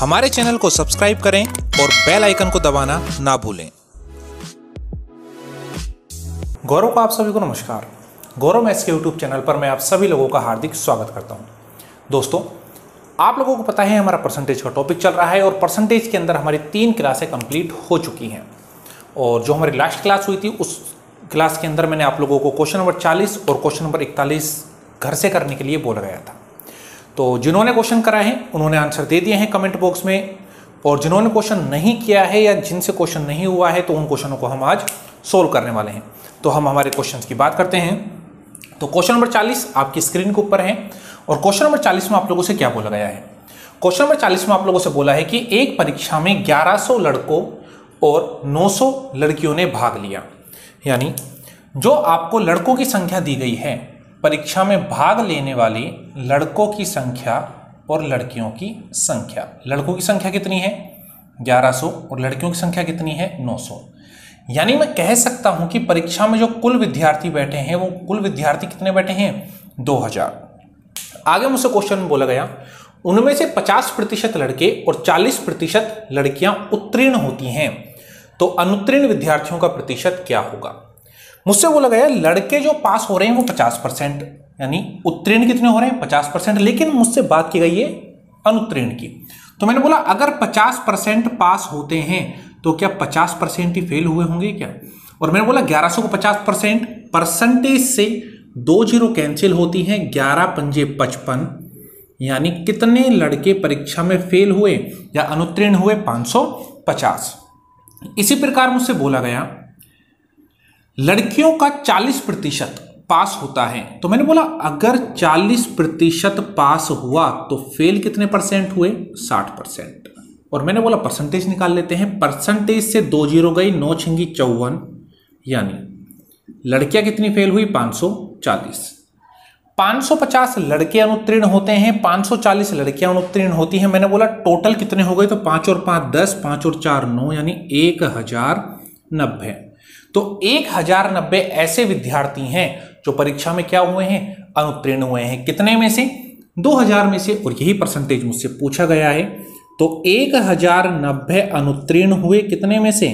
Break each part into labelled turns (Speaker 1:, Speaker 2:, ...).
Speaker 1: हमारे चैनल को सब्सक्राइब करें और बेल आइकन को दबाना ना भूलें। गौरव को आप सभी को नमस्कार। गौरव मैथ्स के यूट्यूब चैनल पर मैं आप सभी लोगों का हार्दिक स्वागत करता हूं। दोस्तों, आप लोगों को पता है हमारा परसेंटेज का टॉपिक चल रहा है और परसेंटेज के अंदर हमारी 3 क्लासें कंप्लीट हो चुकी हैं और जो हमारी लास्ट क्लास हुई थी उस क्लास के अंदर मैंने आप लोगों को क्वेश्चन नंबर 40 और क्वेश्चन नंबर 41 घर से करने के लिए बोला गया था। तो जिन्होंने क्वेश्चन करा है उन्होंने आंसर दे दिए हैं कमेंट बॉक्स में, और जिन्होंने क्वेश्चन नहीं किया है या जिनसे क्वेश्चन नहीं हुआ है तो उन क्वेश्चनों को हम आज सोल्व करने वाले हैं। तो हम हमारे क्वेश्चंस की बात करते हैं। तो क्वेश्चन नंबर 40 आपकी स्क्रीन के ऊपर है और क्वेश्चन नंबर 40 में आप लोगों से क्या बोला गया है। क्वेश्चन नंबर 40 में आप लोगों से बोला है कि एक परीक्षा में 1100 लड़कों और 900 लड़कियों ने भाग लिया। यानी जो आपको लड़कों की संख्या दी गई है, परीक्षा में भाग लेने वाले लड़कों की संख्या और लड़कियों की संख्या, लड़कों की संख्या कितनी है 1100 और लड़कियों की संख्या कितनी है 900। यानी मैं कह सकता हूं कि परीक्षा में जो कुल विद्यार्थी बैठे हैं वो कुल विद्यार्थी कितने बैठे हैं 2000। आगे मुझसे क्वेश्चन में बोला गया उनमें से 50% लड़के और 40% लड़कियां उत्तीर्ण होती हैं, तो अनुत्तीर्ण विद्यार्थियों का प्रतिशत क्या होगा। मुझसे बोला गया लड़के जो पास हो रहे हैं वो 50%, यानी उत्तीर्ण कितने हो रहे हैं 50%, लेकिन मुझसे बात की गई है अनुत्तीर्ण की। तो मैंने बोला अगर 50% पास होते हैं तो क्या 50% ही फेल हुए होंगे क्या। और मैंने बोला 1100 को 50% परसेंटेज से 2 जीरो कैंसिल होती हैं, 11 पंजे 55, यानी कितने लड़के परीक्षा में फेल हुए या अनुत्तीर्ण हुए 550। इसी प्रकार मुझसे बोला गया लड़कियों का 40% पास होता है, तो मैंने बोला अगर 40% पास हुआ तो फेल कितने परसेंट हुए 60%। और मैंने बोला परसेंटेज निकाल लेते हैं, परसेंटेज से 2 जीरो गई, 9 छिंगी 54, यानी लड़कियां कितनी फेल हुई 540। 550 लड़के अनुत्तीर्ण होते हैं, 540 लड़कियां अनुत्तीर्ण होती हैं। मैंने बोला टोटल कितने हो गए, तो 5 और 5 10, 5 और 4 9, यानी 1090। तो 1090 ऐसे विद्यार्थी हैं जो परीक्षा में क्या हुए हैं अनुत्तीर्ण हुए हैं। कितने में से 2000 में से, और यही परसेंटेज मुझसे पूछा गया है। तो 1090 अनुत्तीर्ण हुए कितने में से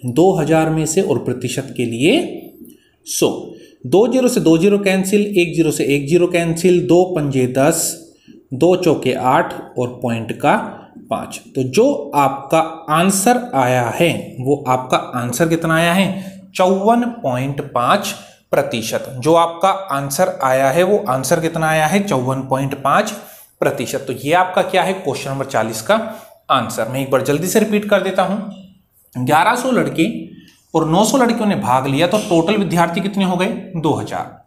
Speaker 1: 2000 में से, और प्रतिशत के लिए 100। 2 जीरो से 2 जीरो कैंसिल, 1 जीरो से 1 जीरो कैंसिल, 2 पंजे 10, 2 चौके 8 और पॉइंट का 5। तो जो आपका आंसर आया है वो आपका आंसर कितना आया है 54.5%। जो आपका आंसर आया है वो आंसर कितना आया है 54.5%। तो ये आपका क्या है क्वेश्चन नंबर 40 का आंसर। मैं एक बार जल्दी से रिपीट कर देता हूं। 1100 लड़के और 900 लड़कियों ने भाग लिया, तो टोटल विद्यार्थी कितने हो गए 2000।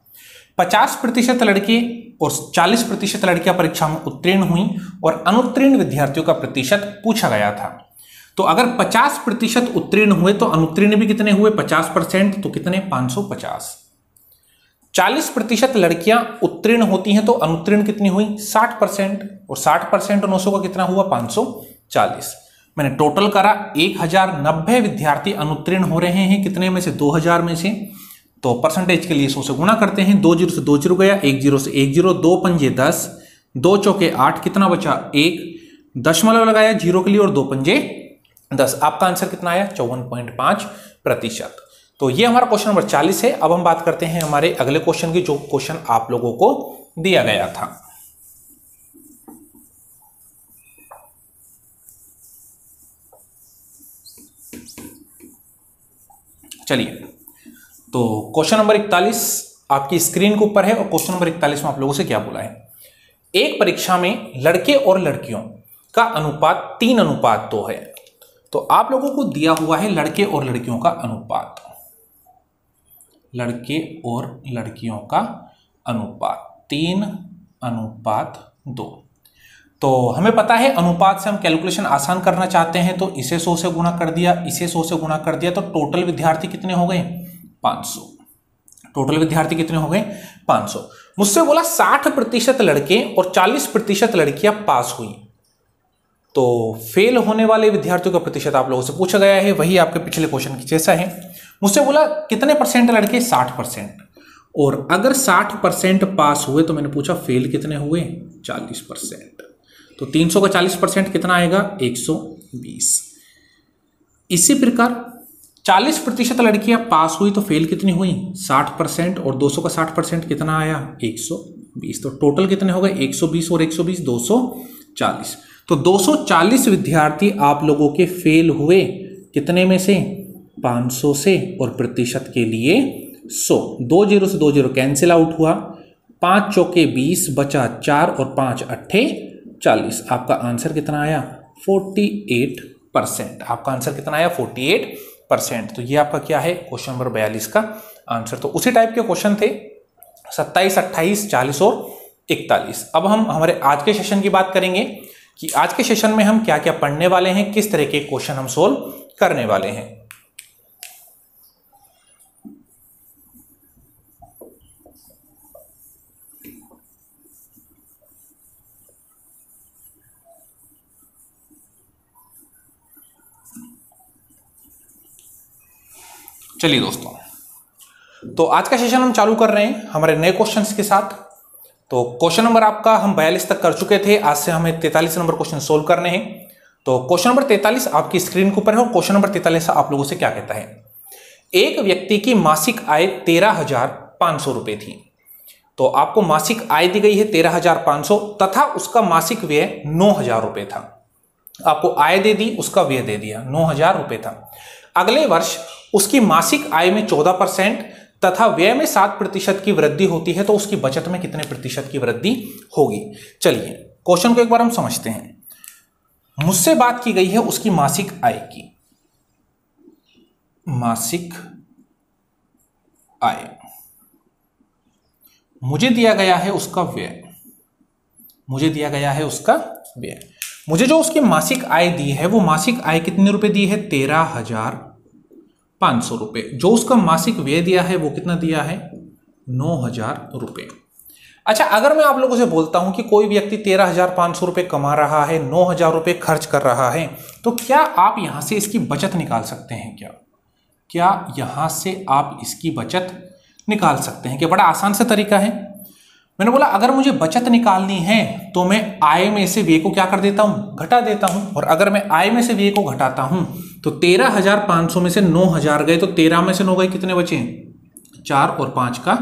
Speaker 1: 50% लड़के और 40% लड़कियां परीक्षा में उत्तीर्ण हुई और अनुत्तीर्ण विद्यार्थियों का प्रतिशत पूछा गया था। तो अगर 50% उत्तीर्ण हुए तो अनुत्तीर्ण भी कितने हुए 50%, तो कितने 550। 40% लड़कियां उत्तीर्ण होती हैं तो अनुत्तीर्ण कितनी हुई 60%, और 60% 900 का कितना हुआ 540। मैंने टोटल करा 1090 विद्यार्थी अनुत्तीर्ण हो रहे हैं, कितने में से 2000 में से। तो परसेंटेज के लिए 100 से गुणा करते हैं, 2 जीरो से 2 जीरो गया, 1 जीरो से 1 जीरो, 2 पंजे 10, 2 चौके 8, कितना बचा 1, दशमलव लगाया जीरो के लिए और 2 पंजे 10। आपका आंसर कितना आया 54.5%। तो ये हमारा क्वेश्चन नंबर 40 है। अब हम बात करते हैं हमारे अगले क्वेश्चन की, जो क्वेश्चन आप लोगों को दिया गया था। चलिए, तो क्वेश्चन नंबर 41 आपकी स्क्रीन के ऊपर है और क्वेश्चन नंबर 41 में आप लोगों से क्या बोला है। एक परीक्षा में लड़के और लड़कियों का अनुपात 3:2 है। तो आप लोगों को दिया हुआ है लड़के और लड़कियों का अनुपात, लड़के और लड़कियों का अनुपात 3:2। तो हमें पता है अनुपात से हम कैलकुलेशन आसान करना चाहते हैं, तो इसे 100 से गुणा कर दिया, इसे 100 से गुणा कर दिया, तो टोटल विद्यार्थी कितने हो गए 500। टोटल विद्यार्थी कितने हो गए 500। मुझसे बोला 60% लड़के और 40% लड़कियां पास हुई, तो फेल होने वाले विद्यार्थियों का प्रतिशत आप लोगों से पूछा गया है, वही आपके पिछले क्वेश्चन की जैसा है। मुझसे बोला कितने परसेंट लड़के 60%, और अगर 60% पास हुए तो मैंने पूछा फेल कितने हुए 40%। तो 300 का 40% कितना आएगा? 120। इसी प्रकार 40% लड़कियां पास हुई तो फेल कितनी हुई? 60%। और 200 का 60% कितना आया? 120। तो टोटल कितने हो गए? 120 और 120 240। तो 240 विद्यार्थी आप लोगों के फेल हुए, कितने में से? 500 से। और प्रतिशत के लिए 100। 2 0 से 2 0 कैंसिल आउट हुआ। 5 चौके 20, बचा 4 और 5 अट्ठे 40। आपका आंसर कितना आया? 48%। आपका आंसर कितना आया? 48%। तो ये आपका क्या है? क्वेश्चन नंबर 42 का आंसर। तो उसी टाइप के क्वेश्चन थे 27, 28, 40 और 41। अब हम हमारे आज के सेशन की बात करेंगे कि आज के सेशन में हम क्या क्या पढ़ने वाले हैं, किस तरह के क्वेश्चन हम सोल्व करने वाले हैं। चलिए दोस्तों, तो आज का सेशन हम चालू कर रहे हैं हमारे नए क्वेश्चंस के साथ। तो क्वेश्चन नंबर आपका हम 42 तक कर चुके थे, आज से हमें 43 नंबर क्वेश्चन सोल्व करने हैं। तो क्वेश्चन नंबर 43 आपकी स्क्रीन के ऊपर है और क्वेश्चन नंबर 43 आप लोगों से क्या कहता है? एक व्यक्ति की मासिक आय 13,500 रुपए थी। तो आपको मासिक आय दी गई है 13,500 तथा उसका मासिक व्यय 9,000 रुपए था। आपको आय दे दी, उसका व्यय दे दिया, 9,000 रुपए था। अगले वर्ष उसकी मासिक आय में 14% तथा व्यय में 7% की वृद्धि होती है, तो उसकी बचत में कितने प्रतिशत की वृद्धि होगी? चलिए क्वेश्चन को एक बार हम समझते हैं। मुझसे बात की गई है उसकी मासिक आय की। मासिक आय, मुझे दिया गया है उसका व्यय। मुझे दिया गया है उसका व्यय। मुझे जो उसकी मासिक आय दी है वो मासिक आय कितने रुपए दी है? 13,500 रुपए। जो उसका मासिक व्यय दिया है वो कितना दिया है? 9,000 रुपए। अच्छा, अगर मैं आप लोगों से बोलता हूं कि कोई व्यक्ति 13,500 रुपए कमा रहा है, 9,000 रुपए खर्च कर रहा है, तो क्या आप यहां से इसकी बचत निकाल सकते हैं? क्या यहां से आप इसकी बचत निकाल सकते हैं? क्या बड़ा आसान सा तरीका है। मैंने बोला अगर मुझे बचत निकालनी है तो मैं आय में से व्यय को क्या कर देता हूं? घटा देता हूं। और अगर मैं आय में से व्यय को घटाता हूं तो 13,500 में से 9,000 गए तो 13 में से 9 गए, कितने बचे? 4 और 5 का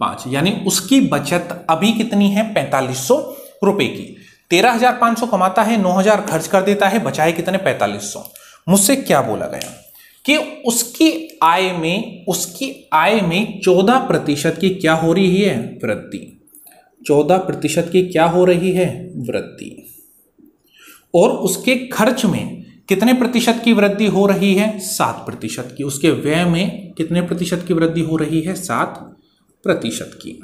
Speaker 1: 5। यानी उसकी बचत अभी कितनी है? 4500 रुपए की। 13,500 कमाता है, 9,000 खर्च कर देता है, बचाए कितने? 4500। मुझसे क्या बोला गया कि उसकी आय में 14% की क्या हो रही है? वृद्धि। 14% की क्या हो रही है? वृद्धि। और उसके खर्च में कितने प्रतिशत की वृद्धि हो रही है? 7% की। उसके व्यय में कितने प्रतिशत की वृद्धि हो रही है? 7% की।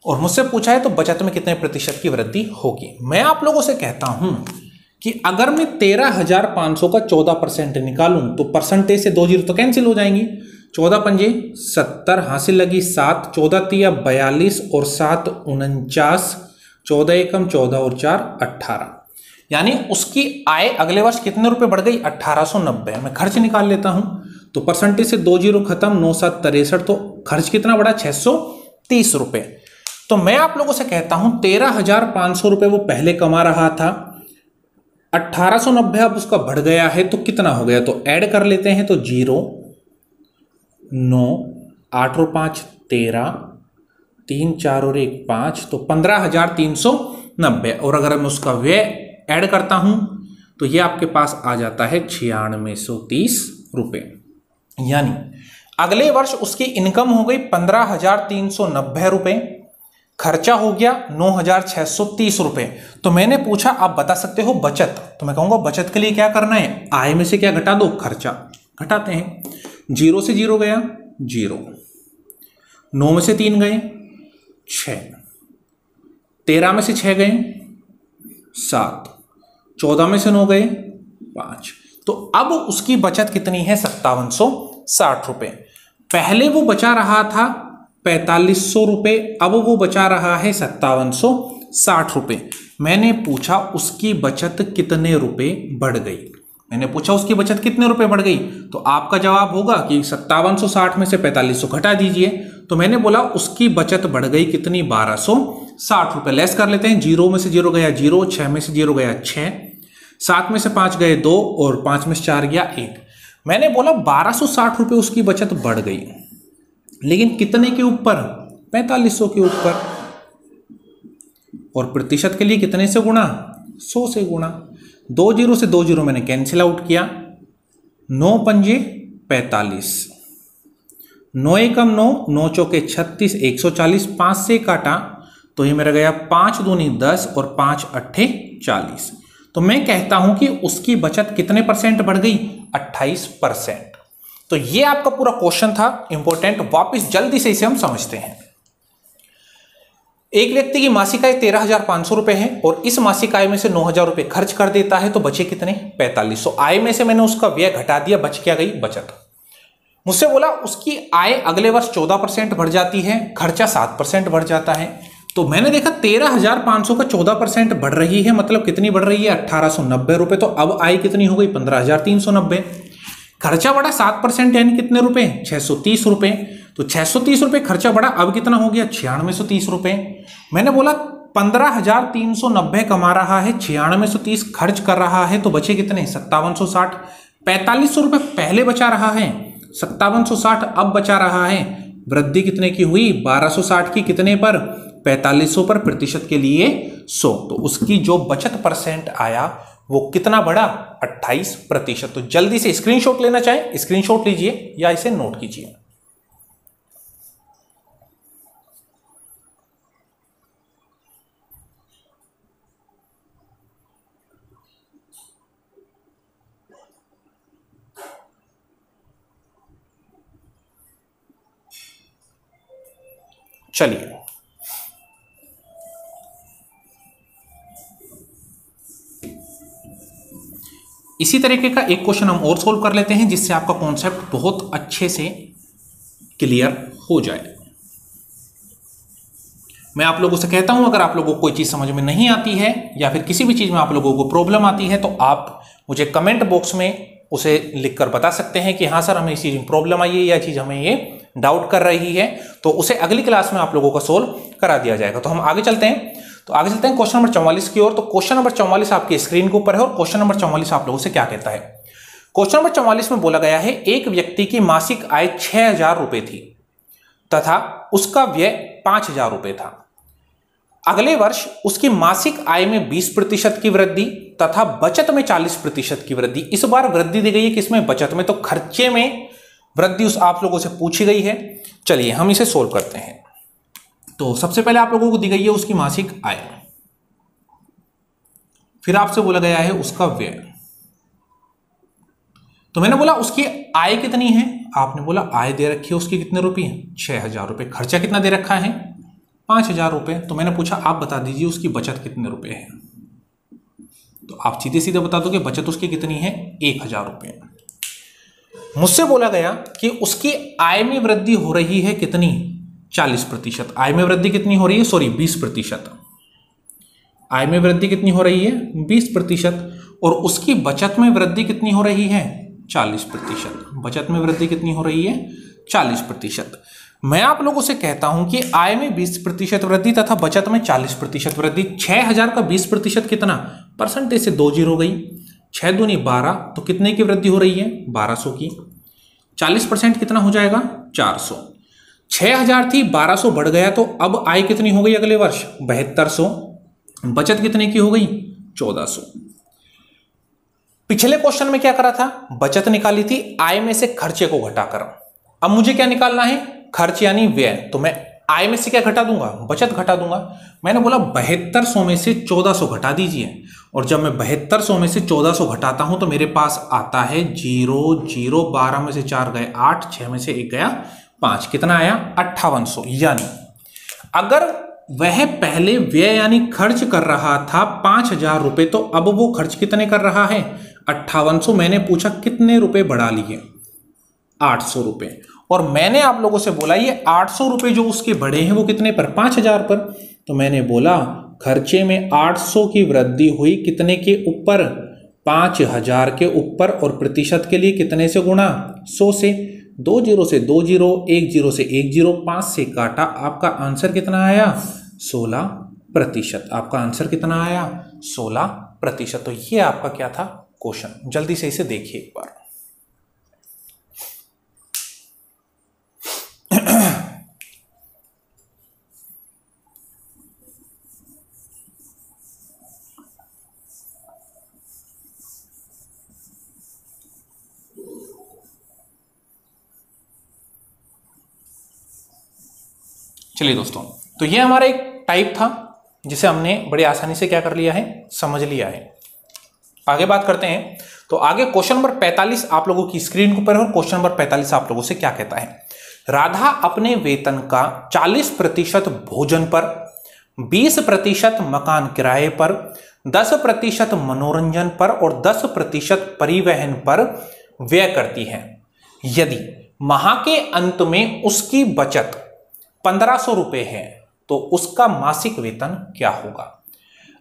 Speaker 1: और मुझसे पूछा है तो बचत में कितने प्रतिशत की वृद्धि होगी। मैं आप लोगों से कहता हूं कि अगर मैं 13,500 का 14% निकालूं तो परसेंटेज से 2 जीरो तो कैंसिल हो जाएंगी। 14 पंजे 70, हासिल लगी 7, 14 तिया 42 और 7 49, 14 एकम 14 और 4 18। यानी उसकी आय अगले वर्ष कितने रुपए बढ़ गई? 1890। मैं खर्च निकाल लेता हूं तो परसेंटेज से 2 जीरो खत्म, 9 7 63, तो खर्च कितना बढ़ा? 630 रुपए। तो मैं आप लोगों से कहता हूं 13,500 रुपए वो पहले कमा रहा था, 1890 अब उसका बढ़ गया है, तो कितना हो गया? तो ऐड कर लेते हैं। तो 0 9 8 और 5 13, 3 4 और 1 5, तो 15,390। और अगर मैं उसका व्यय ऐड करता हूं तो ये आपके पास आ जाता है 9630 रुपए। यानी अगले वर्ष उसकी इनकम हो गई 15,390 रुपए, खर्चा हो गया 9,630 रुपए। तो मैंने पूछा आप बता सकते हो बचत, तो मैं कहूंगा बचत के लिए क्या करना है? आय में से क्या घटा दो? खर्चा। घटाते हैं। 0 से 0 गया 0, 9 में से 3 गए 6, 13 में से 6 गए 7, 14 में से 9 गए 5। तो अब उसकी बचत कितनी है? 5760 रुपए। पहले वो बचा रहा था 4500 रुपए, अब वो बचा रहा है 5760 रुपए। मैंने पूछा उसकी बचत कितने रुपए बढ़ गई। मैंने पूछा उसकी बचत कितने रुपए बढ़ गई, तो आपका जवाब होगा कि 5760 में से 4500 घटा दीजिए। तो मैंने बोला उसकी बचत बढ़ गई कितनी? 1200 60 रुपए। लेस कर लेते हैं, 0 में से 0 गया 0, 6 में से 0 गया 6, 7 में से 5 गए 2 और 5 में से 4 गया 1। मैंने बोला 1260 रुपए उसकी बचत बढ़ गई, लेकिन कितने के ऊपर? 4500 के ऊपर। और प्रतिशत के लिए कितने से गुणा? 100 से गुणा। 2 0 से 2 0 मैंने कैंसिल आउट किया, 9 पंजे 45, 9 एकम 9, 9 चौके 36, 140, 5 से काटा तो ये मेरा गया 5 दूनी 10 और 5 अट्ठे 40। तो मैं कहता हूं कि उसकी बचत कितने परसेंट बढ़ गई? 28%। तो ये आपका पूरा क्वेश्चन था इंपॉर्टेंट। वापस जल्दी से इसे हम समझते हैं। एक व्यक्ति की मासिक आय 13,500 रुपए है और इस मासिक आय में से 9,000 रुपए खर्च कर देता है, तो बचे कितने? 4500। आय में से मैंने उसका व्यय घटा दिया, बच क्या गई? बचत। मुझसे बोला उसकी आय अगले वर्ष 14% बढ़ जाती है, खर्चा 7% बढ़ जाता है। तो मैंने देखा 13,500 का 14% बढ़ रही है, मतलब कितनी बढ़ रही है? 1890 रुपए। तो अब आय कितनी हो गई? 15,390। खर्चा बढ़ा 7% यानी कितने रुपए? 630 रुपए। तो 630 रुपए खर्चा बढ़ा, अब कितना हो गया? 9630 रुपए। मैंने बोला 15,390 कमा रहा है, 9630 खर्च कर रहा है, तो बचे कितने? 5760। 4500 रुपए पहले बचा रहा है, 5760 अब बचा रहा है। वृद्धि कितने की हुई? 1260 की। कितने पर? 4500 पर। प्रतिशत के लिए 100। तो उसकी जो बचत परसेंट आया वो कितना बढ़ा? 28%। तो जल्दी से स्क्रीनशॉट लेना चाहें स्क्रीनशॉट लीजिए या इसे नोट कीजिए। चलिए इसी तरीके का एक क्वेश्चन हम और सोल्व कर लेते हैं, जिससे आपका कॉन्सेप्ट बहुत अच्छे से क्लियर हो जाए। मैं आप लोगों से कहता हूं, अगर आप लोगों को कोई चीज समझ में नहीं आती है या फिर किसी भी चीज में आप लोगों को प्रॉब्लम आती है, तो आप मुझे कमेंट बॉक्स में उसे लिखकर बता सकते हैं कि हाँ सर हमें इस चीज में प्रॉब्लम आई है या चीज हमें ये डाउट कर रही है, तो उसे अगली क्लास में आप लोगों का सोल्व करा दिया जाएगा। तो हम आगे चलते हैं। तो आगे चलते हैं क्वेश्चन नंबर 44 की ओर। तो क्वेश्चन नंबर 44 आपकी स्क्रीन के ऊपर है और क्वेश्चन नंबर 44 आप लोगों से क्या कहता है? क्वेश्चन नंबर 44 में बोला गया है एक व्यक्ति की मासिक आय 6,000 रुपए थी तथा उसका व्यय 5,000 रुपए था। अगले वर्ष उसकी मासिक आय में 20% की वृद्धि तथा बचत में 40% की वृद्धि। इस बार वृद्धि दी गई है किसमें? बचत में। तो खर्चे में वृद्धि उस आप लोगों से पूछी गई है। चलिए हम इसे सोल्व करते हैं। तो सबसे पहले आप लोगों को दी गई है उसकी मासिक आय, फिर आपसे बोला गया है उसका व्यय। तो मैंने बोला उसकी आय कितनी है? आपने बोला आय दे रखी है उसकी कितने रुपए? 6,000 रुपए। खर्चा कितना दे रखा है? 5,000 रुपए। तो मैंने पूछा आप बता दीजिए उसकी बचत कितने रुपए है। तो आप सीधे सीधे बता दोगे बचत उसकी कितनी है? 1,000 रुपए। मुझसे बोला गया कि उसकी आय में वृद्धि हो रही है कितनी? 40%। आय में वृद्धि कितनी हो रही है? सॉरी 20%। आय में वृद्धि कितनी हो रही है? 20%। और उसकी बचत में वृद्धि कितनी हो रही है? 40%। बचत में वृद्धि कितनी हो रही है? 40%। मैं आप लोगों से कहता हूं कि आय में 20% वृद्धि तथा बचत में 40% वृद्धि। 6,000 का 20% कितना? परसेंटेज से 2 जीरो गई, 6 दूनी 12, तो कितने की वृद्धि हो रही है? 1200 की। 40% कितना हो जाएगा? 400। 6,000 थी, 1200 बढ़ गया, तो अब आय कितनी हो गई अगले वर्ष? 7200। बचत कितने की हो गई? 1400। पिछले क्वेश्चन में क्या करा था? बचत निकाली थी आय में से खर्चे को घटाकर। अब मुझे क्या निकालना है? खर्च यानी व्यय। तो मैं आय में से क्या घटा दूंगा? बचत घटा दूंगा। मैंने बोला 7200 में से 1400 घटा दीजिए, और जब मैं 7200 में से 1400 घटाता हूं तो मेरे पास आता है 0 0, 12 में से 4 गए 8, 6 में से 1 गया 5, कितना आया? 5800। यानी अगर वह पहले व्यय यानी खर्च कर रहा था 5,000 रुपए, तो अब वो खर्च कितने कर रहा है? 5800। मैंने पूछा कितने रुपए बढ़ा लिए? 800 रुपए। और मैंने आप लोगों से बोला ये 800 रुपए जो उसके बढ़े हैं वो कितने पर? 5,000 पर। तो मैंने बोला खर्चे में 800 की वृद्धि हुई, कितने के ऊपर? 5,000 के ऊपर। और प्रतिशत के लिए कितने से गुणा? 100 से। 2 जीरो से 2 जीरो, 1 जीरो से 1 जीरो, 5 से काटा, आपका आंसर कितना आया? 16 प्रतिशत। आपका आंसर कितना आया? 16%। तो ये आपका क्या था? क्वेश्चन। जल्दी से इसे देखिए एक बार। चलिए दोस्तों, तो ये हमारा एक टाइप था जिसे हमने बड़ी आसानी से क्या कर लिया है? समझ लिया है। आगे बात करते हैं। तो आगे क्वेश्चन नंबर 45 आप लोगों की स्क्रीन के ऊपर है और क्वेश्चन नंबर 45 आप लोगों से क्या कहता है? राधा अपने वेतन का 40% भोजन पर, 20% मकान किराए पर, 10% मनोरंजन पर और 10% परिवहन पर व्यय करती है। यदि माह के अंत में उसकी बचत 1500 रुपए है तो उसका मासिक वेतन क्या होगा?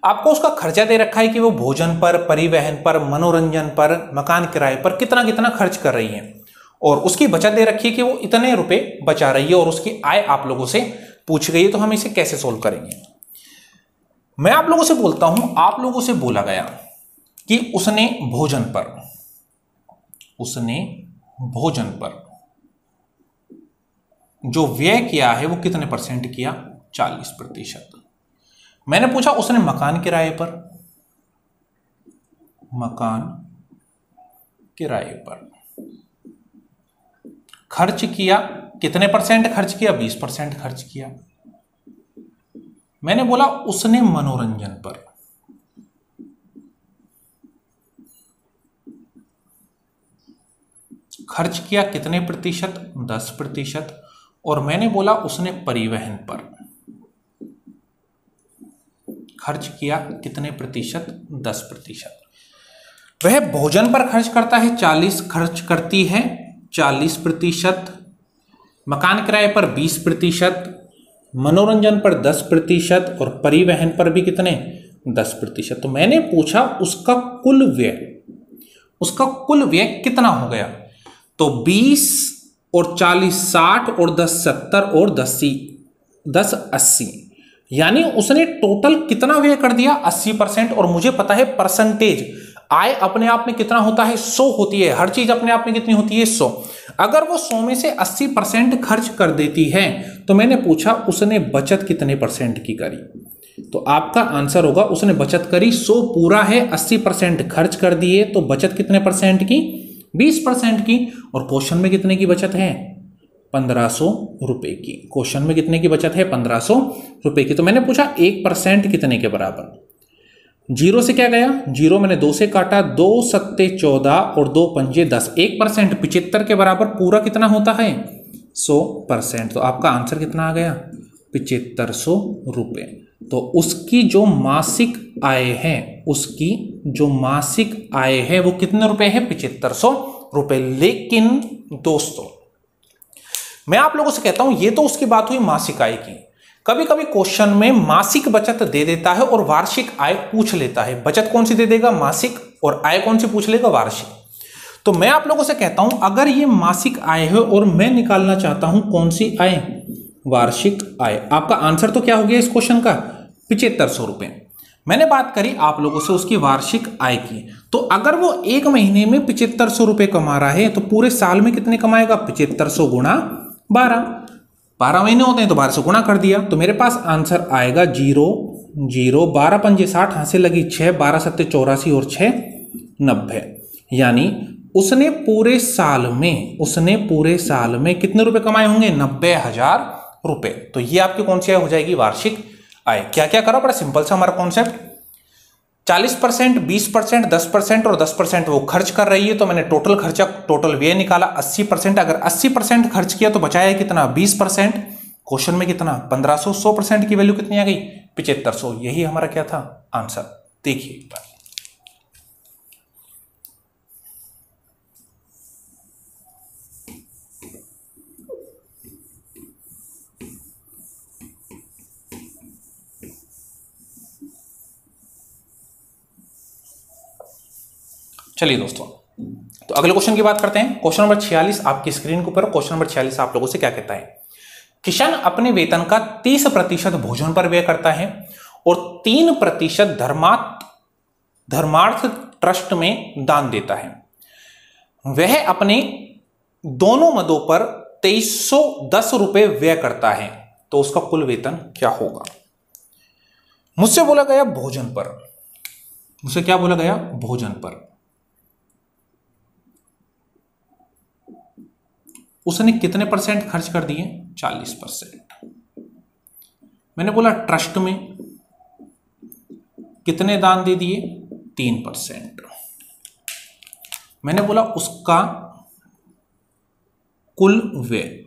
Speaker 1: आपको उसका खर्चा दे रखा है कि वो भोजन पर, परिवहन पर, मनोरंजन पर, मकान किराए पर कितना कितना खर्च कर रही है और उसकी बचत दे रखी है कि वो इतने रुपए बचा रही है और उसकी आय आप लोगों से पूछ गई है। तो हम इसे कैसे सोल्व करेंगे? मैं आप लोगों से बोलता हूं, आप लोगों से बोला गया कि उसने भोजन पर जो व्यय किया है वो कितने परसेंट किया? 40%। मैंने पूछा उसने मकान किराए पर खर्च किया कितने परसेंट खर्च किया? 20% खर्च किया। मैंने बोला उसने मनोरंजन पर खर्च किया कितने प्रतिशत? 10%। और मैंने बोला उसने परिवहन पर खर्च किया कितने प्रतिशत? 10%। वह भोजन पर खर्च करता है 40, खर्च करती है 40%, मकान किराए पर 20%, मनोरंजन पर 10% और परिवहन पर भी कितने? 10%। तो मैंने पूछा उसका कुल व्यय कितना हो गया? तो 20 और 40 60 और 10 70 और 10 80, यानी उसने टोटल कितना व्यय कर दिया? 80%। और मुझे पता है परसेंटेज, आय अपने आप में कितना होता है? 100 होती है। हर चीज अपने आप में कितनी होती है? 100। अगर वो 100 में से 80% खर्च कर देती है तो मैंने पूछा उसने बचत कितने परसेंट की करी? तो आपका आंसर होगा उसने बचत करी 100 पूरा है, 80% खर्च कर दिए तो बचत कितने परसेंट की? 20% की। और क्वेश्चन में कितने की बचत है? 1500 रुपए की। क्वेश्चन में कितने की बचत है? 1500 रुपए की। तो मैंने पूछा 1% कितने के बराबर? जीरो से क्या गया? जीरो मैंने 2 से काटा, 2 सत्ते 14 और 2 पंजे 10। 1% 75 के बराबर पूरा कितना होता है? 100%। तो आपका आंसर कितना आ गया? 7500 रुपए। तो उसकी जो मासिक आय है वो कितने रुपए है? 7500 रुपए। लेकिन दोस्तों मैं आप लोगों से कहता हूं ये तो उसकी बात हुई मासिक आय की। कभी कभी क्वेश्चन में मासिक बचत दे देता है और वार्षिक आय पूछ लेता है। बचत कौन सी दे देगा? मासिक। और आय कौन सी पूछ लेगा? वार्षिक। तो मैं आप लोगों से कहता हूं अगर ये मासिक आय है और मैं निकालना चाहता हूं कौन सी आय? वार्षिक आय। आपका आंसर तो क्या हो गया इस क्वेश्चन का? 7500 रुपए। मैंने बात करी आप लोगों से उसकी वार्षिक आय की। तो अगर वो एक महीने में 7500 रुपए कमा रहा है तो पूरे साल में कितने कमाएगा? 7500 गुणा 12 महीने होते हैं तो 12 से गुणा कर दिया। तो मेरे पास आंसर आएगा 0 0 12 पंजे 60, हाथ से लगी 6, 12 सत्ते 84 और 6 90। यानी उसने पूरे साल में कितने रुपए कमाए होंगे? 90,000 रुपए। तो ये आपकी कौन सी आय हो जाएगी? वार्षिक आय। क्या क्या करो? बड़ा सिंपल सा हमारा कॉन्सेप्ट। 40%, 20%, 10% और 10% वो खर्च कर रही है तो मैंने टोटल व्यय निकाला 80%। अगर 80% खर्च किया तो बचाया कितना? 20%। क्वेश्चन में कितना? 1500। 100% की वैल्यू कितनी आ गई? 7500। यही हमारा क्या था? आंसर। देखिए एक बार। चलिए दोस्तों, तो अगले क्वेश्चन की बात करते हैं। क्वेश्चन नंबर 46 आपकी स्क्रीन के ऊपर। क्वेश्चन नंबर 46 आप लोगों से क्या कहता है? किशन अपने वेतन का 30% भोजन पर व्यय करता है और 3% धर्मार्थ ट्रस्ट में दान देता है, वह अपने दोनों मदों पर 2310 रुपए व्यय करता है, तो उसका कुल वेतन क्या होगा? मुझसे बोला गया भोजन पर, मुझसे क्या बोला गया? भोजन पर। उसने कितने परसेंट खर्च कर दिए? 40%। मैंने बोला ट्रस्ट में कितने दान दे दिए? 3%। मैंने बोला उसका कुल व्यय,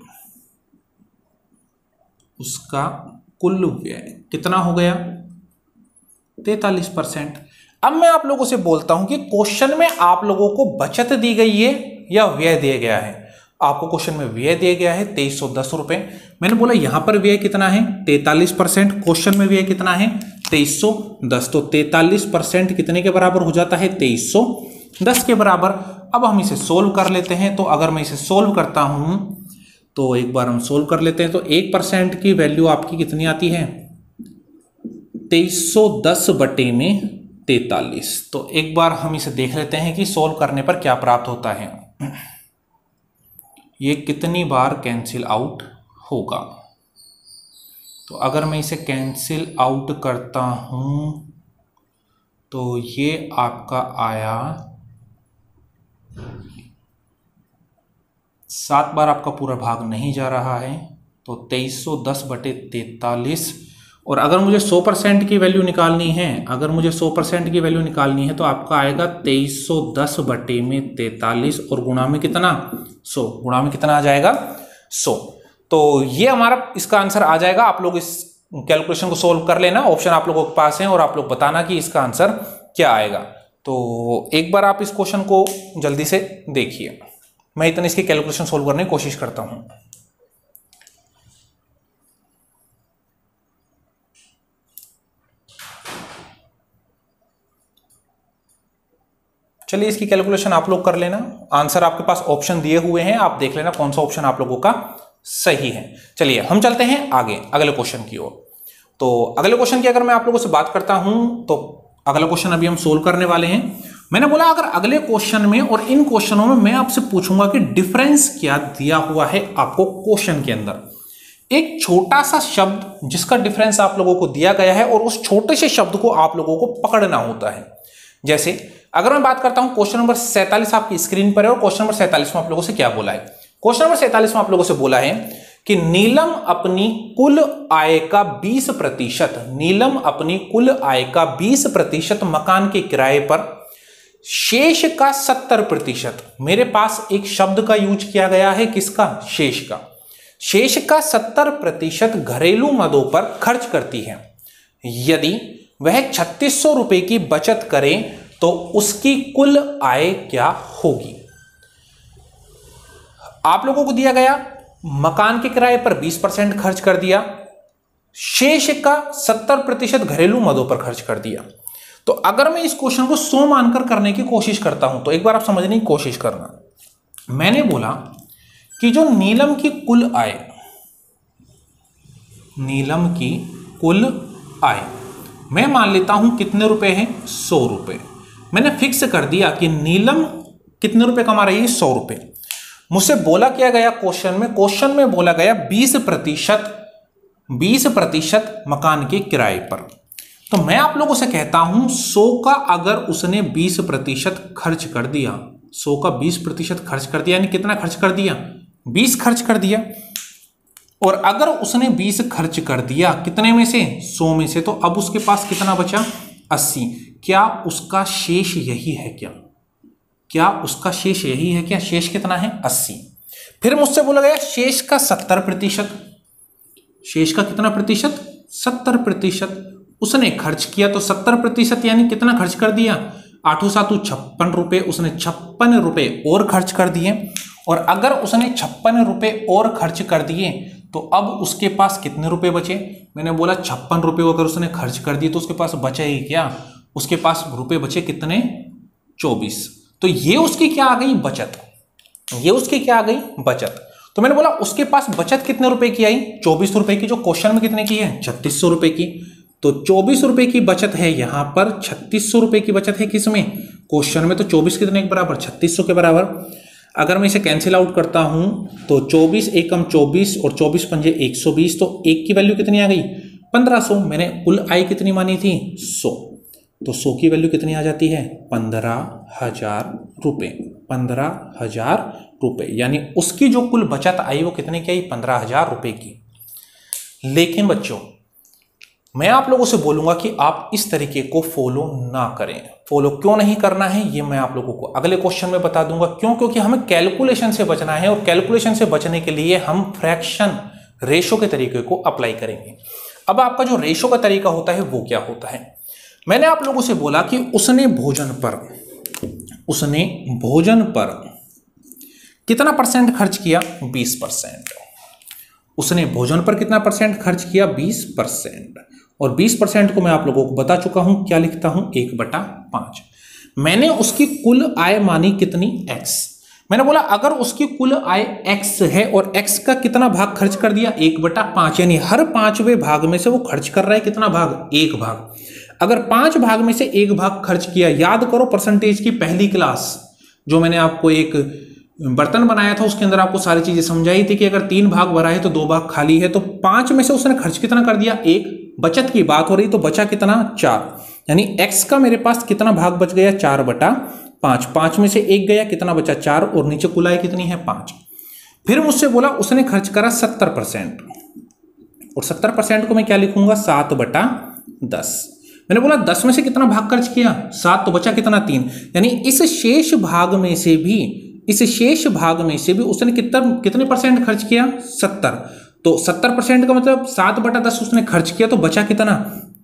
Speaker 1: उसका कुल व्यय कितना हो गया? 43%। अब मैं आप लोगों से बोलता हूं कि क्वेश्चन में आप लोगों को बचत दी गई है या व्यय दिया गया है? आपको क्वेश्चन में व्यय दिया गया है 2310 रुपए। मैंने बोला यहां पर व्यय कितना है? 43%। क्वेश्चन में व्यय कितना है? 2310। तो 43% कितने के बराबर हो जाता है? 2310 के बराबर। अब हम इसे सोल्व कर लेते हैं। तो अगर मैं इसे सोल्व करता हूं तो एक बार हम सोल्व कर लेते हैं। तो 1% की वैल्यू आपकी कितनी आती है? 2310 बटे में 43। तो एक बार हम इसे देख लेते हैं कि सोल्व करने पर क्या प्राप्त होता है। ये कितनी बार कैंसिल आउट होगा? तो अगर मैं इसे कैंसिल आउट करता हूं तो ये आपका आया 7 बार, आपका पूरा भाग नहीं जा रहा है। तो 2310 बटे 43। और अगर मुझे 100% की वैल्यू निकालनी है, अगर मुझे 100% की वैल्यू निकालनी है तो आपका आएगा 2310 बटे में 43 और गुणा में कितना? 100। गुणा में कितना आ जाएगा? 100। तो ये हमारा इसका आंसर आ जाएगा। आप लोग इस कैलकुलेशन को सोल्व कर लेना, ऑप्शन आप लोगों के पास है, और आप लोग बताना कि इसका आंसर क्या आएगा। तो एक बार आप इस क्वेश्चन को जल्दी से देखिए। मैं इतने इसकी कैलकुलेशन सोल्व करने की कोशिश करता हूं। चलिए इसकी कैलकुलेशन आप लोग कर लेना। आंसर आपके पास ऑप्शन दिए हुए हैं, आप देख लेना कौन सा ऑप्शन आप लोगों का सही है। चलिए हम चलते हैं आगे अगले क्वेश्चन की ओर। तो अगले क्वेश्चन की अगर मैं आप लोगों से बात करता हूं तो अगला क्वेश्चन अभी हम सोल्व करने वाले हैं। मैंने बोला अगर अगले क्वेश्चन में और इन क्वेश्चनों में मैं आपसे पूछूंगा कि डिफरेंस क्या दिया हुआ है आपको क्वेश्चन के अंदर, एक छोटा सा शब्द जिसका डिफरेंस आप लोगों को दिया गया है और उस छोटे से शब्द को आप लोगों को पकड़ना होता है। जैसे अगर मैं बात करता हूं क्वेश्चन नंबर 47 आपकी स्क्रीन पर है, और क्वेश्चन नंबर 47 में आप लोगों से क्या बोला है? क्वेश्चन नंबर 47 में आप लोगों से बोला है कि नीलम अपनी कुल आय का 20%, नीलम अपनी कुल आय का 20% मकान के किराए पर, शेष का 70%, मेरे पास एक शब्द का यूज किया गया है, किसका? शेष का। शेष का 70% घरेलू मदों पर खर्च करती है। यदि वह 3600 रुपए की बचत करे तो उसकी कुल आय क्या होगी? आप लोगों को दिया गया मकान के किराए पर 20% खर्च कर दिया, शेष का 70% घरेलू मदों पर खर्च कर दिया। तो अगर मैं इस क्वेश्चन को 100 मानकर करने की कोशिश करता हूं तो एक बार आप समझने की कोशिश करना। मैंने बोला कि जो नीलम की कुल आय, नीलम की कुल आय मैं मान लेता हूं कितने रुपए हैं? 100 रुपए। मैंने फिक्स कर दिया कि नीलम कितने रुपए कमा रही है? 100 रुपए। मुझसे बोला क्या गया क्वेश्चन में बोला गया 20% मकान के किराए पर। तो मैं आप लोगों से कहता हूं 100 का अगर उसने 20% खर्च कर दिया, 100 का 20% खर्च कर दिया, यानी कितना खर्च कर दिया? 20 खर्च कर दिया। और अगर उसने 20 खर्च कर दिया कितने में से? 100 में से। तो अब उसके पास कितना बचा? 80। क्या उसका शेष यही है क्या? क्या उसका शेष यही है क्या? शेष कितना है? 80। फिर मुझसे बोला गया शेष का 70%, शेष का कितना प्रतिशत? 70% उसने खर्च किया। तो 70% यानी कितना खर्च कर दिया? 8 7 56 रुपए, उसने 56 रुपए और खर्च कर दिए। और अगर उसने 56 रुपए और खर्च कर दिए तो अब उसके पास कितने रुपए बचे? मैंने बोला 56 रुपए अगर उसने खर्च कर दिए तो उसके पास बचे ही क्या? उसके पास रुपए बचे कितने? 24। तो ये उसकी क्या आ गई? बचत। ये उसकी क्या आ गई? बचत। तो मैंने बोला उसके पास बचत कितने रुपए की आई? 24 रुपए की, जो क्वेश्चन में कितने की है? 3600 रुपए की। तो 24 रुपए की बचत है यहां पर, 3600 रुपए की बचत है किसमें, क्वेश्चन में। तो 24 कितने के बराबर, 3600 के बराबर। अगर मैं इसे कैंसिल आउट करता हूं तो 24 एकम 24 और 24 पंजे 120, तो एक की वैल्यू कितनी आ गई, 1500। मैंने कुल आय कितनी मानी थी, 100, तो 100 की वैल्यू कितनी आ जाती है, 15,000 रुपए, 15,000 रुपए। यानी उसकी जो कुल बचत आई वो कितने की आई, 15,000 रुपए की। लेकिन बच्चों मैं आप लोगों से बोलूंगा कि आप इस तरीके को फॉलो ना करें। फॉलो क्यों नहीं करना है ये मैं आप लोगों को अगले क्वेश्चन में बता दूंगा। क्यों, क्योंकि हमें कैलकुलेशन से बचना है और कैलकुलेशन से बचने के लिए हम फ्रैक्शन रेशो के तरीके को अप्लाई करेंगे। अब आपका जो रेशो का तरीका होता है वो क्या होता है, मैंने आप लोगों से बोला कि उसने भोजन पर कितना परसेंट खर्च किया, 20%। उसने भोजन पर कितना परसेंट खर्च किया, 20%। और 20% को मैं आप लोगों को बता चुका हूं, क्या लिखता हूं, 1/5। मैंने उसकी कुल आय मानी कितनी, x। मैंने बोला अगर उसकी कुल आय x है और x का कितना भाग खर्च कर दिया, 1/5। यानी हर 5वें भाग में से वो खर्च कर रहा है कितना भाग, 1 भाग। अगर 5 भाग में से 1 भाग खर्च किया, याद करो परसेंटेज की पहली क्लास जो मैंने आपको एक बर्तन बनाया था उसके अंदर आपको सारी चीजें समझाई थी कि अगर 3 भाग भरा है तो 2 भाग खाली है। तो 5 में से उसने खर्च कितना कर दिया, 1। बचत की बात हो रही तो बचा कितना, 4। यानी x का मेरे पास कितना भाग बच गया, 4/5। 5 में से 1 गया, कितना बचा, 4। और नीचे कुल आय कितनी है, 5। फिर मुझसे बोला उसने खर्च करा 70%, और 70% को मैं क्या लिखूंगा, 7/10। मैंने बोला 10 में से कितना भाग खर्च किया, 7, तो बचा कितना, 3। यानी इस शेष भाग में से भी उसने कितने परसेंट खर्च किया, 70। तो 70% का मतलब 7/10 उसने खर्च किया, तो बचा कितना,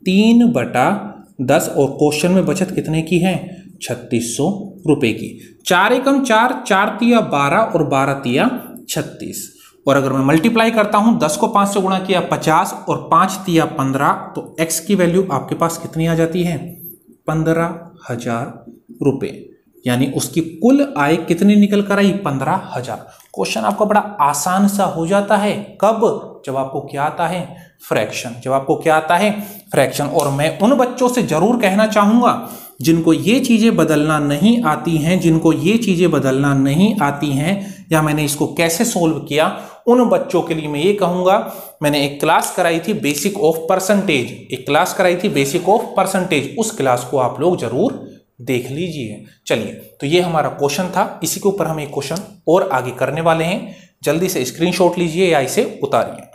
Speaker 1: 3/10। और क्वेश्चन में बचत कितने की है, 3600 रुपए की। 4 एकम 4, 4 तिया 12 और 12 तिया 36। और अगर मैं मल्टीप्लाई करता हूं, 10 को 5 से गुणा किया 50 और 5 तिया 15, तो x की वैल्यू आपके पास कितनी आ जाती है, 15,000 रुपए। यानी उसकी कुल आय कितनी निकल कर आई, 15,000। क्वेश्चन आपका बड़ा आसान सा हो जाता है, कब, जब आपको क्या आता है, फ्रैक्शन। जब आपको क्या आता है, फ्रैक्शन। और मैं उन बच्चों से जरूर कहना चाहूंगा जिनको ये चीजें बदलना नहीं आती हैं, या मैंने इसको कैसे सोल्व किया, उन बच्चों के लिए मैं ये कहूंगा, मैंने एक क्लास कराई थी बेसिक ऑफ परसेंटेज, उस क्लास को आप लोग जरूर देख लीजिए। चलिए, तो ये हमारा क्वेश्चन था, इसी के ऊपर हम एक क्वेश्चन और आगे करने वाले हैं। जल्दी से स्क्रीनशॉट लीजिए या इसे उतारिए।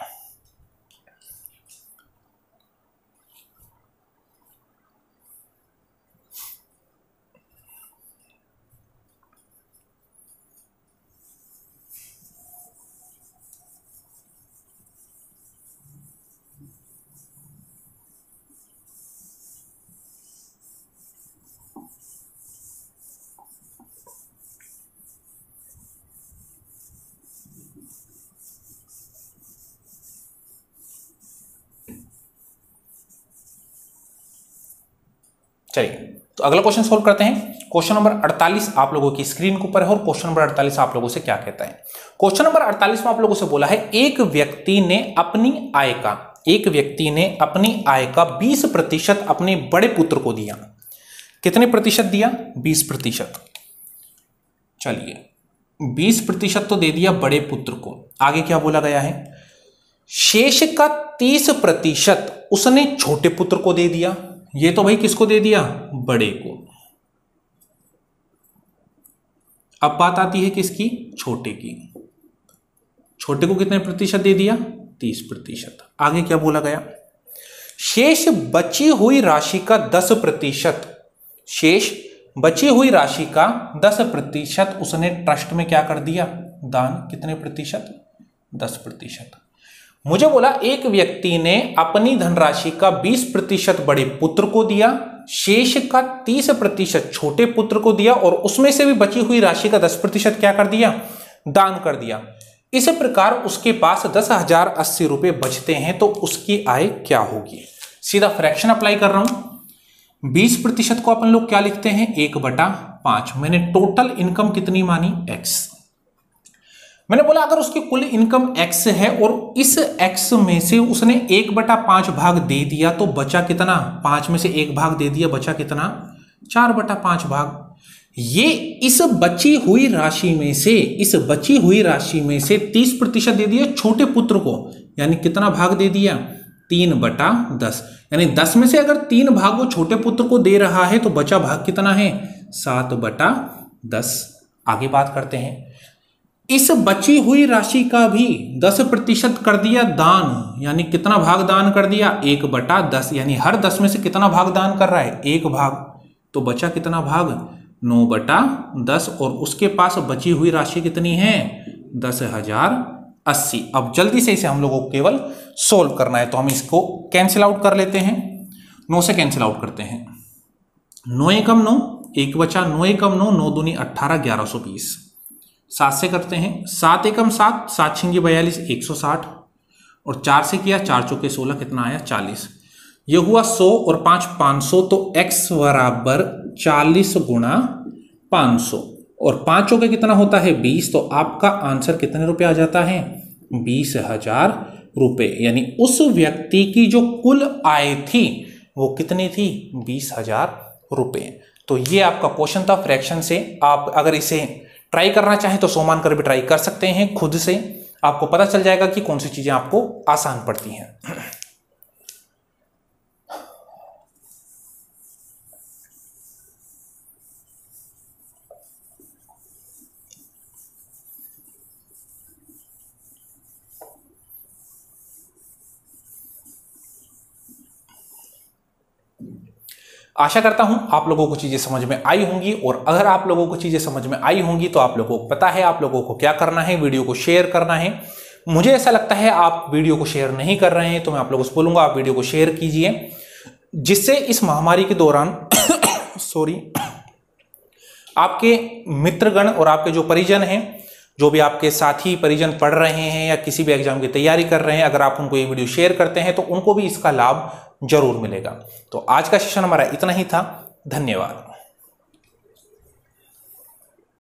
Speaker 1: चलिए, तो अगला क्वेश्चन सोल्व करते हैं। क्वेश्चन नंबर 48 आप लोगों की स्क्रीन के ऊपर है और क्वेश्चन नंबर 48 आप लोगों से क्या कहता है। क्वेश्चन नंबर 48 में आप लोगों से बोला है, एक व्यक्ति ने अपनी आय का 20% अपने बड़े पुत्र को दिया। कितने प्रतिशत दिया, 20%। चलिए, 20% तो दे दिया बड़े पुत्र को। आगे क्या बोला गया है, शेष का 30% उसने छोटे पुत्र को दे दिया। ये तो भाई किसको दे दिया, बड़े को। अब बात आती है किसकी, छोटे की। छोटे को कितने प्रतिशत दे दिया, 30%। आगे क्या बोला गया, शेष बची हुई राशि का 10% उसने ट्रस्ट में क्या कर दिया, दान। कितने प्रतिशत, 10%। मुझे बोला एक व्यक्ति ने अपनी धनराशि का 20% बड़े पुत्र को दिया, शेष का 30% छोटे पुत्र को दिया, और उसमें से भी बची हुई राशि का 10% क्या कर दिया, दान कर दिया। इस प्रकार उसके पास 10,080 रुपए बचते हैं, तो उसकी आय क्या होगी। सीधा फ्रैक्शन अप्लाई कर रहा हूं। 20% को अपन लोग क्या लिखते हैं, 1/5। मैंने टोटल इनकम कितनी मानी, x। मैंने बोला अगर उसकी कुल इनकम x है और इस x में से उसने 1/5 भाग दे दिया तो बचा कितना, 5 में से 1 भाग दे दिया, बचा कितना, 4/5 भाग। ये इस बची हुई राशि में से 30% दे दिया छोटे पुत्र को, यानी कितना भाग दे दिया, 3/10। यानी 10 में से अगर 3 भाग वो छोटे पुत्र को दे रहा है तो बचा भाग कितना है, 7/10। आगे बात करते हैं, इस बची हुई राशि का भी 10% कर दिया दान, यानी कितना भाग दान कर दिया, 1/10। यानी हर 10 में से कितना भाग दान कर रहा है, 1 भाग, तो बचा कितना भाग, 9/10। और उसके पास बची हुई राशि कितनी है, 10,080। अब जल्दी से इसे हम लोगों को केवल सोल्व करना है, तो हम इसको कैंसिल आउट कर लेते हैं, 9 से कैंसिल आउट करते हैं। 9 एकम 9, 1 बचा, 9 एकम 9, 9 दूनी 18, 1120। 7 से करते हैं, 7 एकम 7, 7 छिंगी 42, 160। और 4 से किया, 4 चौके 16, कितना आया, 40। ये हुआ 100 और 5 500, तो x बराबर 40 गुणा 500 और 5 चौके कितना होता है, 20। तो आपका आंसर कितने रुपए आ जाता है, 20,000 रुपए। यानी उस व्यक्ति की जो कुल आय थी वो कितनी थी, 20,000 रुपए। तो ये आपका क्वेश्चन था फ्रैक्शन से। आप अगर इसे ट्राई करना चाहें तो सो मान कर भी ट्राई कर सकते हैं खुद से, आपको पता चल जाएगा कि कौन सी चीजें आपको आसान पड़ती हैं। आशा करता हूं आप लोगों को चीजें समझ में आई होंगी, और अगर आप लोगों को चीजें समझ में आई होंगी तो आप लोगों को पता है आप लोगों को क्या करना है, वीडियो को शेयर करना है। मुझे ऐसा लगता है आप वीडियो को शेयर नहीं कर रहे हैं, तो मैं आप लोगों से बोलूंगा आप वीडियो को शेयर कीजिए, जिससे इस महामारी के दौरान आपके मित्रगण और आपके जो परिजन हैं, जो भी आपके साथी परिजन पढ़ रहे हैं या किसी भी एग्जाम की तैयारी कर रहे हैं, अगर आप उनको ये वीडियो शेयर करते हैं तो उनको भी इसका लाभ जरूर मिलेगा। तो आज का सेशन हमारा इतना ही था, धन्यवाद।